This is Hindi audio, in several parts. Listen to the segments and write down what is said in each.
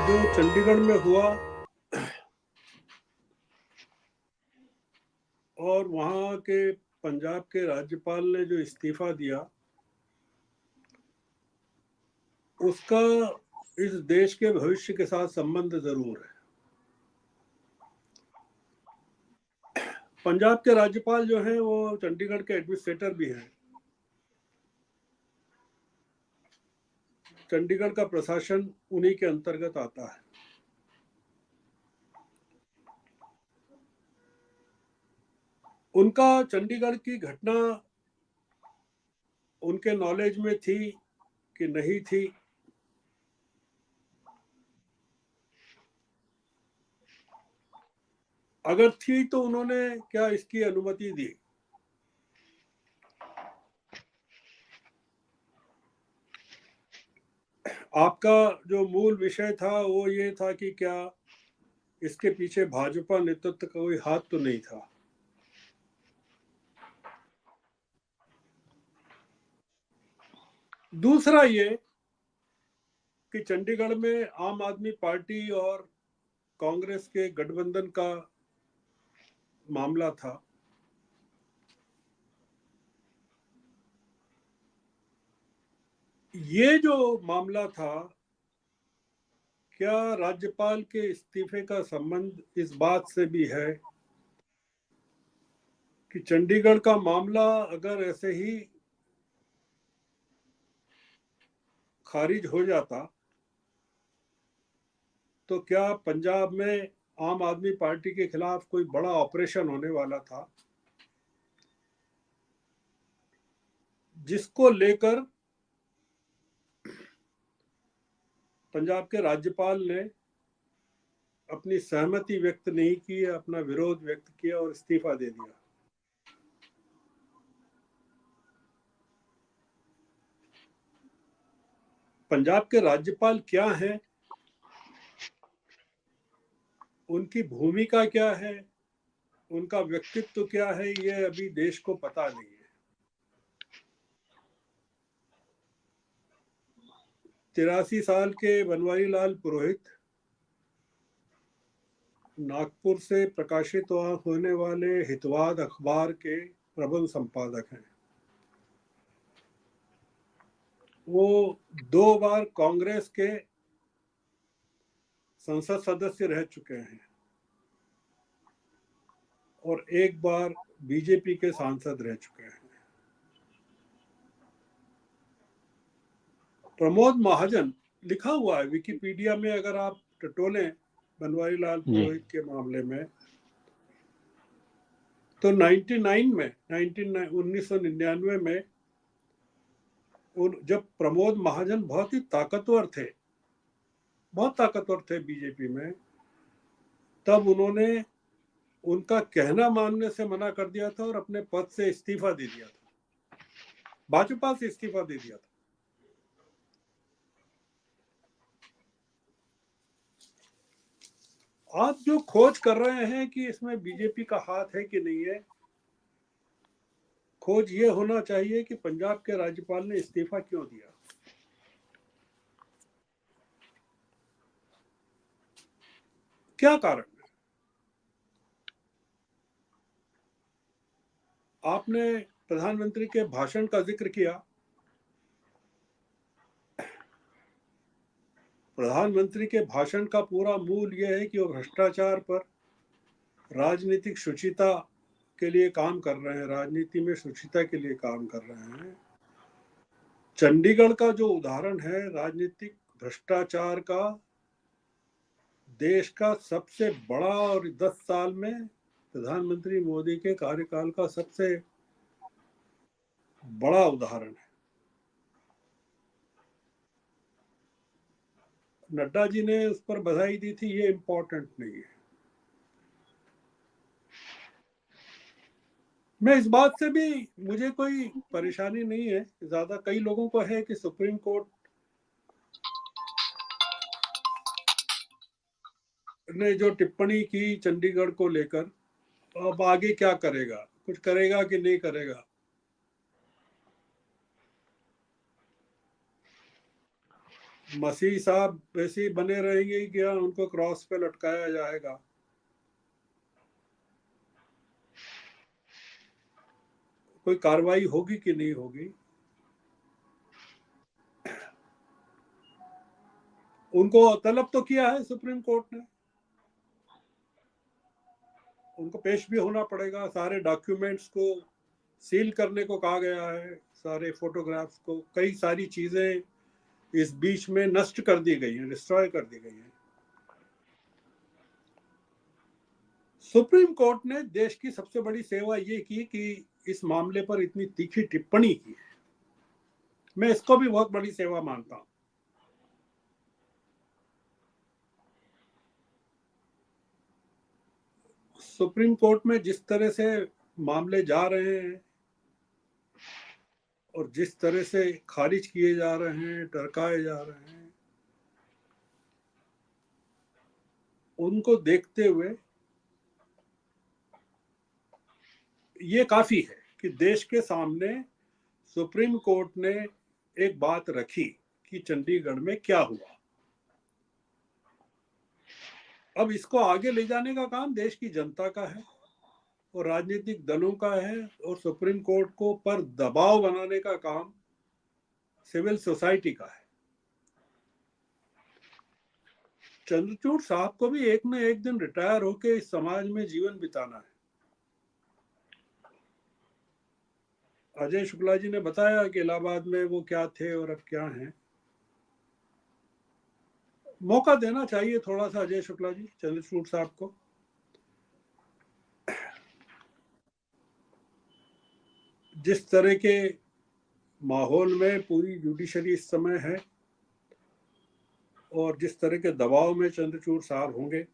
जो चंडीगढ़ में हुआ और वहाँ के पंजाब के राज्यपाल ने जो इस्तीफा दिया, उसका इस देश के भविष्य के साथ संबंध जरूर है। पंजाब के राज्यपाल जो हैं वो चंडीगढ़ के एडमिनिस्ट्रेटर भी हैं। चंडीगढ़ का प्रशासन उन्हीं के अंतर्गत आता है। उनका चंडीगढ़ की घटना उनके नॉलेज में थी कि नहीं थी, अगर थी तो उन्होंने क्या इसकी अनुमति दी? आपका जो मूल विषय था वो ये था कि क्या इसके पीछे भाजपा नेतृत्व का कोई हाथ तो नहीं था। दूसरा ये कि चंडीगढ़ में आम आदमी पार्टी और कांग्रेस के गठबंधन का मामला था। ये जो मामला था, क्या राज्यपाल के इस्तीफे का संबंध इस बात से भी है कि चंडीगढ़ का मामला अगर ऐसे ही खारिज हो जाता तो क्या पंजाब में आम आदमी पार्टी के खिलाफ कोई बड़ा ऑपरेशन होने वाला था, जिसको लेकर पंजाब के राज्यपाल ने अपनी सहमति व्यक्त नहीं की, अपना विरोध व्यक्त किया और इस्तीफा दे दिया। पंजाब के राज्यपाल क्या हैं, उनकी भूमिका क्या है, उनका व्यक्तित्व क्या है, ये अभी देश को पता नहीं है। 83 साल के बनवारी लाल पुरोहित नागपुर से प्रकाशित होने वाले हितवाद अखबार के प्रबंध संपादक हैं। वो 2 बार कांग्रेस के संसद सदस्य रह चुके हैं और 1 बार बीजेपी के सांसद रह चुके हैं। प्रमोद महाजन लिखा हुआ है विकिपीडिया में, अगर आप टटोलें बनवारी लाल पुरोहित के मामले में, तो 1999 में जब प्रमोद महाजन बहुत ही ताकतवर थे, बहुत ताकतवर थे बीजेपी में, तब उन्होंने उनका कहना मानने से मना कर दिया था और अपने पद से इस्तीफा दे दिया था, भाजपा से इस्तीफा दे दिया था। आप जो खोज कर रहे हैं कि इसमें बीजेपी का हाथ है कि नहीं है, खोज ये होना चाहिए कि पंजाब के राज्यपाल ने इस्तीफा क्यों दिया। क्या कारण है? आपने प्रधानमंत्री के भाषण का जिक्र किया। प्रधानमंत्री के भाषण का पूरा मूल यह है कि वो भ्रष्टाचार पर, राजनीतिक शुचिता के लिए काम कर रहे हैं, राजनीति में शुचिता के लिए काम कर रहे हैं। चंडीगढ़ का जो उदाहरण है राजनीतिक भ्रष्टाचार का, देश का सबसे बड़ा और 10 साल में प्रधानमंत्री मोदी के कार्यकाल का सबसे बड़ा उदाहरण है। नड्डा जी ने उस पर बधाई दी थी, ये इंपॉर्टेंट नहीं है। मैं इस बात से भी, मुझे कोई परेशानी नहीं है ज्यादा, कई लोगों को है कि सुप्रीम कोर्ट ने जो टिप्पणी की चंडीगढ़ को लेकर, अब आगे क्या करेगा, कुछ करेगा कि नहीं करेगा। मसीह साहब वैसे ही बने रहेंगे क्या उनको क्रॉस पे लटकाया जाएगा? कोई कार्रवाई होगी कि नहीं होगी? उनको तलब तो किया है सुप्रीम कोर्ट ने, उनको पेश भी होना पड़ेगा। सारे डॉक्यूमेंट्स को सील करने को कहा गया है, सारे फोटोग्राफ्स को, कई सारी चीजें इस बीच में नष्ट कर दी गई हैं, डिस्ट्रॉय कर दी गई हैं। सुप्रीम कोर्ट ने देश की सबसे बड़ी सेवा ये की कि इस मामले पर इतनी तीखी टिप्पणी की है। मैं इसको भी बहुत बड़ी सेवा मानता हूं। सुप्रीम कोर्ट में जिस तरह से मामले जा रहे हैं और जिस तरह से खारिज किए जा रहे हैं, टरकाए जा रहे हैं, उनको देखते हुए ये काफी है कि देश के सामने सुप्रीम कोर्ट ने एक बात रखी कि चंडीगढ़ में क्या हुआ। अब इसको आगे ले जाने का काम देश की जनता का है और राजनीतिक दलों का है, और सुप्रीम कोर्ट को पर दबाव बनाने का काम सिविल सोसाइटी का है। चंद्रचूड़ साहब को भी एक न एक दिन रिटायर होकर इस समाज में जीवन बिताना है। अजय शुक्ला जी ने बताया कि इलाहाबाद में वो क्या थे और अब क्या हैं। मौका देना चाहिए थोड़ा सा अजय शुक्ला जी, चंद्रचूड़ साहब को। जिस तरह के माहौल में पूरी जुडिशरी इस समय है और जिस तरह के दबाव में चंद्रचूड़ साहब होंगे,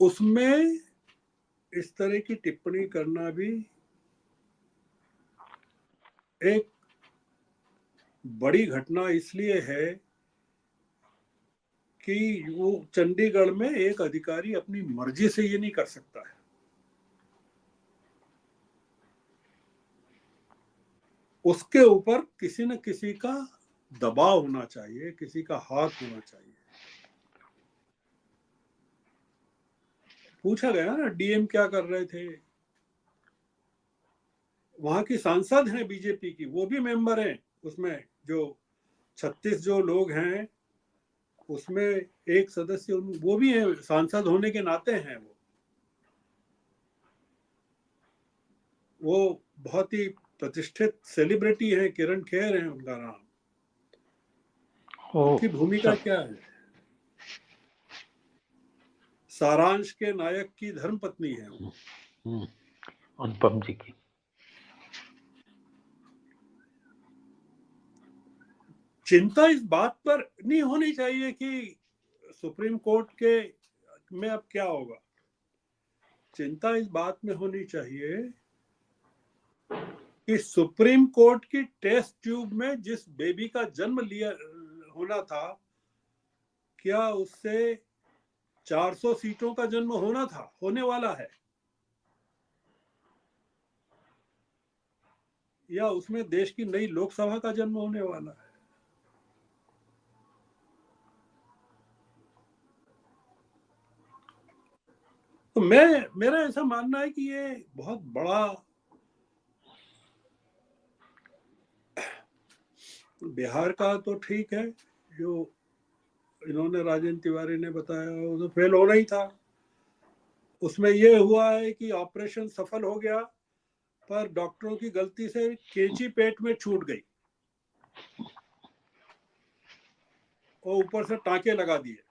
उसमें इस तरह की टिप्पणी करना भी एक बड़ी घटना इसलिए है कि वो चंडीगढ़ में एक अधिकारी अपनी मर्जी से ये नहीं कर सकता है। उसके ऊपर किसी न किसी का दबाव होना चाहिए, किसी का हाथ होना चाहिए। पूछा गया ना डीएम क्या कर रहे थे, वहां की सांसद हैं बीजेपी की, वो भी मेंबर हैं उसमें। जो 36 जो लोग हैं उसमें एक सदस्य वो भी है, सांसद होने के नाते हैं। वो बहुत ही प्रतिष्ठित सेलिब्रिटी हैं, किरण खेर हैं उनका नाम। उनकी भूमिका क्या है? सारांश के नायक की धर्मपत्नी है वो। अनुपम जी की। चिंता इस बात पर नहीं होनी चाहिए कि सुप्रीम कोर्ट के में अब क्या होगा। चिंता इस बात में होनी चाहिए कि सुप्रीम कोर्ट की टेस्ट ट्यूब में जिस बेबी का जन्म लिया होना था, क्या उससे 400 सीटों का जन्म होना था, होने वाला है, या उसमें देश की नई लोकसभा का जन्म होने वाला है? तो मेरा ऐसा मानना है कि ये बहुत बड़ा, बिहार का तो ठीक है, जो इन्होंने राजेंद्र तिवारी ने बताया वो तो फेल होना ही था। उसमें ये हुआ है कि ऑपरेशन सफल हो गया पर डॉक्टरों की गलती से कैंची पेट में छूट गई और ऊपर से टांके लगा दिए।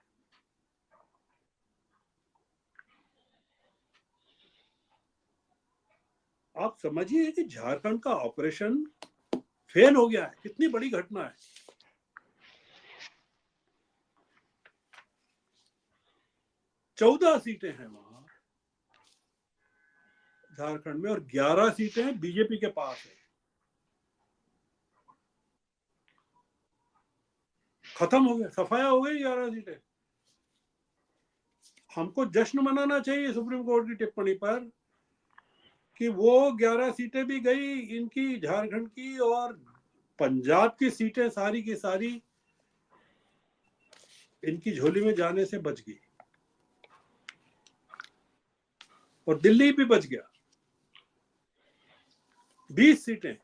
आप समझिए कि झारखंड का ऑपरेशन फेल हो गया है, कितनी बड़ी घटना है। 14 सीटें हैं वहां झारखंड में और 11 सीटें बीजेपी के पास है। खत्म हो गया, सफाया हो गई 11 सीटें। हमको जश्न मनाना चाहिए सुप्रीम कोर्ट की टिप्पणी पर कि वो 11 सीटें भी गई इनकी झारखंड की, और पंजाब की सीटें सारी की सारी इनकी झोली में जाने से बच गई, और दिल्ली भी बच गया 20 सीटें।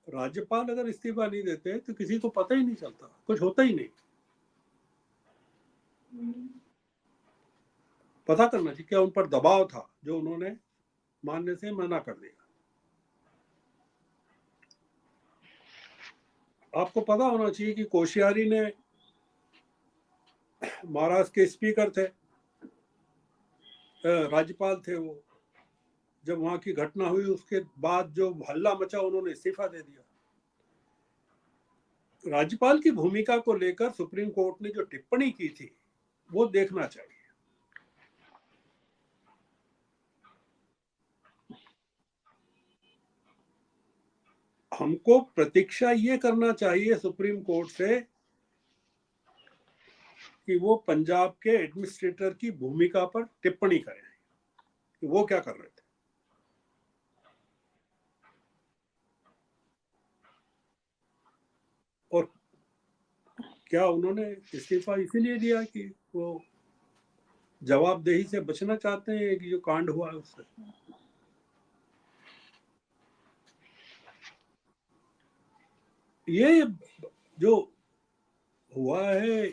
राज्यपाल अगर इस्तीफा नहीं देते तो किसी को पता ही नहीं चलता, कुछ होता ही नहीं। पता करना चाहिए क्या उन पर दबाव था जो उन्होंने मानने से मना कर दिया। आपको पता होना चाहिए कि कोश्यारी ने, महाराष्ट्र के स्पीकर थे, राज्यपाल थे वो, जब वहां की घटना हुई उसके बाद जो हल्ला मचा उन्होंने इस्तीफा दे दिया। राज्यपाल की भूमिका को लेकर सुप्रीम कोर्ट ने जो टिप्पणी की थी वो देखना चाहिए। हमको प्रतीक्षा ये करना चाहिए सुप्रीम कोर्ट से कि वो पंजाब के एडमिनिस्ट्रेटर की भूमिका पर टिप्पणी करें कि वो क्या कर रहे थे। और क्या उन्होंने इस्तीफा इसीलिए दिया कि वो जवाबदेही से बचना चाहते हैं कि जो कांड हुआ है उससे। ये जो हुआ है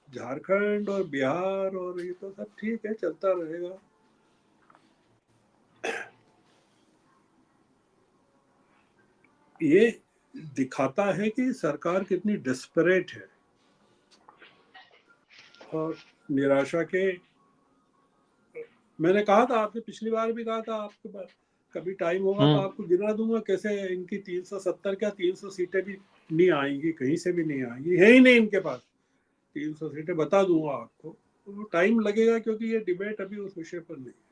झारखंड और बिहार और ये तो सब ठीक है, चलता रहेगा। ये दिखाता है कि सरकार कितनी डेस्परेट है, और निराशा के, मैंने कहा था आपसे, पिछली बार भी कहा था, आपके पास कभी टाइम होगा तो आपको गिना दूंगा कैसे इनकी 370 क्या 300 सीटें भी नहीं आएंगी, कहीं से भी नहीं आएंगी, है ही नहीं इनके पास 300 सीटें, बता दूंगा आपको। तो टाइम लगेगा क्योंकि ये डिबेट अभी उस विषय पर नहीं है।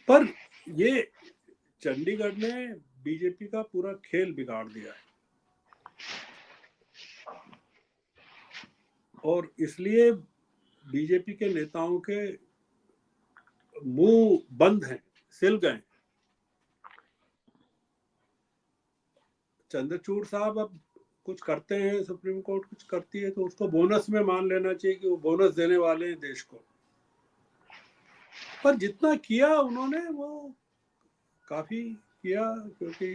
पर ये चंडीगढ़ ने बीजेपी का पूरा खेल बिगाड़ दिया है, और इसलिए बीजेपी के नेताओं के मुंह बंद हैं, सिल गए। चंद्रचूड़ साहब अब कुछ करते हैं, सुप्रीम कोर्ट कुछ करती है तो उसको बोनस में मान लेना चाहिए कि वो बोनस देने वाले हैं देश को। पर जितना किया उन्होंने वो काफी किया, क्योंकि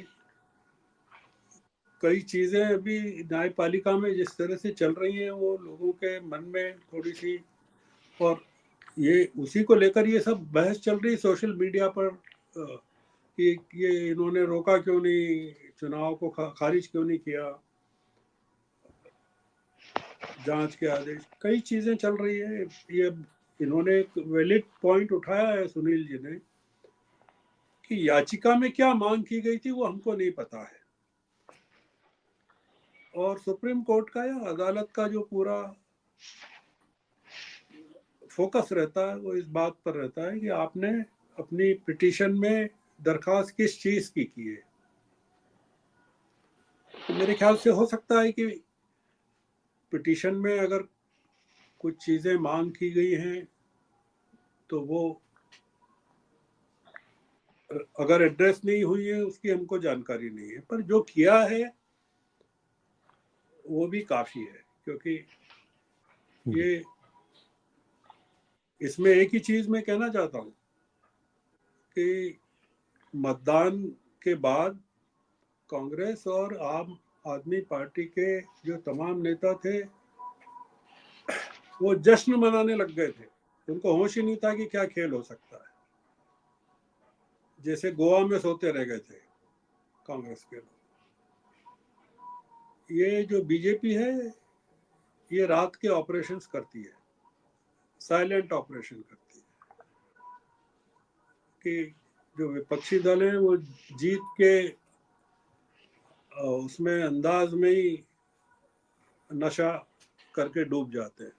कई चीजें अभी न्यायपालिका में जिस तरह से चल रही हैं वो लोगों के मन में थोड़ी सी, और ये उसी को लेकर ये सब बहस चल रही सोशल मीडिया पर कि ये इन्होंने रोका क्यों नहीं, चुनाव को खारिज क्यों नहीं किया, जांच के आदेश, कई चीजें चल रही है। ये इन्होंने एक वैलिड पॉइंट उठाया है सुनील जी ने कि याचिका में क्या मांग की गई थी वो हमको नहीं पता है, और सुप्रीम कोर्ट का या अदालत का जो पूरा फोकस रहता है वो इस बात पर रहता है कि आपने अपनी पिटीशन में दरखास्त किस चीज की है। तो मेरे ख्याल से हो सकता है कि पिटीशन में अगर कुछ चीजें मांग की गई हैं तो वो अगर एड्रेस नहीं हुई है उसकी हमको जानकारी नहीं है, पर जो किया है वो भी काफी है, क्योंकि ये इसमें एक ही चीज मैं कहना चाहता हूँ कि मतदान के बाद कांग्रेस और आम आदमी पार्टी के जो तमाम नेता थे वो जश्न मनाने लग गए थे, उनको होश ही नहीं था कि क्या खेल हो सकता है, जैसे गोवा में सोते रह गए थे कांग्रेस के लोग। ये जो बीजेपी है ये रात के ऑपरेशंस करती है, साइलेंट ऑपरेशन करती है, कि जो विपक्षी दल हैं वो जीत के उसमें अंदाज में ही नशा करके डूब जाते हैं।